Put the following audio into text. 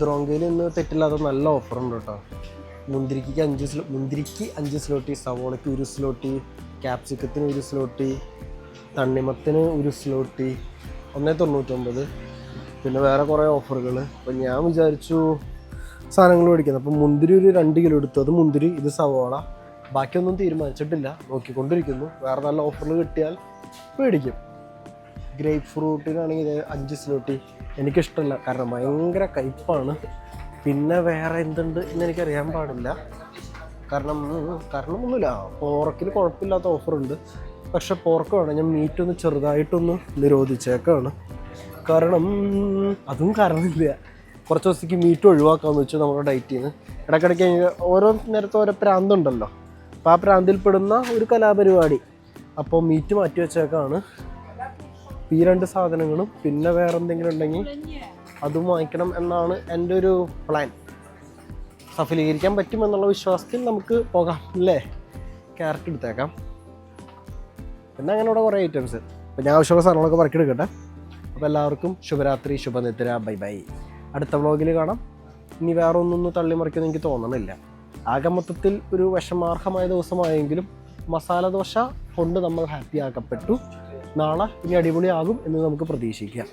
ദ്രോങ്കയിൽ ഇന്ന് തെറ്റില്ലാത്ത നല്ല ഓഫറുണ്ട് കേട്ടോ. മുന്തിരിക്ക് 5 സ്ലോട്ടി, സവോളയ്ക്ക് 1 സ്ലോട്ടി, ക്യാപ്സിക്കത്തിന് 1 സ്ലോട്ടി, തണ്ണിമത്തിന് 1 സ്ലോട്ടി, 1.99. പിന്നെ വേറെ കുറേ ഓഫറുകൾ. അപ്പം ഞാൻ വിചാരിച്ചു സാധനങ്ങൾ മേടിക്കുന്നത്. അപ്പം മുന്തിരി ഒരു 2 കിലോ എടുത്തു. അത് മുന്തിരി, ഇത് സവോള. ബാക്കിയൊന്നും തീരുമാനിച്ചിട്ടില്ല, നോക്കിക്കൊണ്ടിരിക്കുന്നു. വേറെ നല്ല ഓഫറിൽ കിട്ടിയാൽ മേടിക്കും. ഗ്രേപ്പ് ഫ്രൂട്ടിനാണെങ്കിൽ 5 സ്ലോട്ടി എനിക്കിഷ്ടമല്ല, കാരണം ഭയങ്കര കയ്പ്പാണ്. പിന്നെ വേറെ എന്തുണ്ട് എന്നെനിക്കറിയാൻ പാടില്ല, കാരണമൊന്നുമില്ല. പോർക്കിൽ കുഴപ്പമില്ലാത്ത ഓഫറുണ്ട്, പക്ഷെ പോർക്ക് വേണം. ഞാൻ മീറ്റൊന്ന് ചെറുതായിട്ടൊന്ന് നിരോധിച്ചേക്കാണ്. കാരണം അതും കാരണമില്ല, കുറച്ച് ദിവസത്തേക്ക് മീറ്റ് ഒഴിവാക്കാമെന്ന് വെച്ചു നമ്മുടെ ഡയറ്റിൽ നിന്ന്. ഇടയ്ക്കിടയ്ക്ക് ഓരോ നേരത്തെ ഓരോ പ്രാന്തുണ്ടല്ലോ, അപ്പോൾ ആ പ്രാന്തിൽപ്പെടുന്ന ഒരു കലാപരിപാടി. അപ്പോൾ മീറ്റ് മാറ്റി വെച്ചേക്കാണ്. ഈ 2 സാധനങ്ങളും പിന്നെ വേറെ എന്തെങ്കിലും ഉണ്ടെങ്കിൽ അതും വാങ്ങിക്കണം എന്നാണ് എൻ്റെ ഒരു പ്ലാൻ. സഫലീകരിക്കാൻ പറ്റുമെന്നുള്ള വിശ്വാസത്തിൽ നമുക്ക് പോകാം അല്ലേ. ക്യാരറ്റ് എടുത്തേക്കാം, പിന്നെ അങ്ങനെ ഇവിടെ കുറേ ഐറ്റംസ്. അപ്പോൾ ഞാൻ ആവശ്യമുള്ള സാധനങ്ങളൊക്കെ പറക്കിയെടുക്കട്ടെ. അപ്പോൾ എല്ലാവർക്കും ശുഭരാത്രി, ശുഭനിദ്ര, ബൈ ബൈ. അടുത്ത വ്ളോഗിൽ കാണാം. ഇനി വേറെ ഒന്നൊന്നും തള്ളിമറിക്കുമെന്ന് എനിക്ക് തോന്നണില്ല. ആകെ മൊത്തത്തിൽ ഒരു വിഷമാർഹമായ ദിവസമായെങ്കിലും മസാല ദോശ കൊണ്ട് നമ്മൾ ഹാപ്പി ആക്കപ്പെട്ടു. നാളെ ഇനി അടിപൊളിയാകും എന്ന് നമുക്ക് പ്രതീക്ഷിക്കാം.